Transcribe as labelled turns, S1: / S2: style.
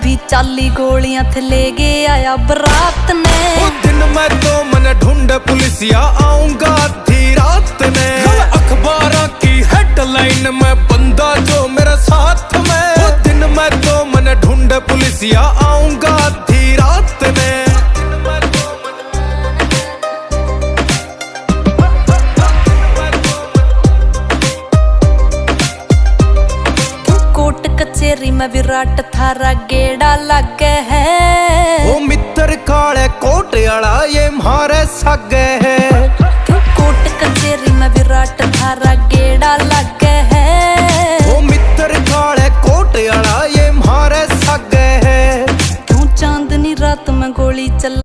S1: भी चाली गोलियां थे ले गया आया बरात ने।
S2: वो दिन मैं तो मन ढूंढ पुलिसिया आऊंगा आधी रात ने। अखबारों की हेडलाइन में बंदा जो मेरे साथ में। वो दिन मैं तो मन ढूंढ पुलिसिया आऊंगा आधी रात ने।
S1: कोट कचेरी में विराट थारा गेड़ा लग है।
S2: वो मित्र काले कोट आला ये मारे सगे है।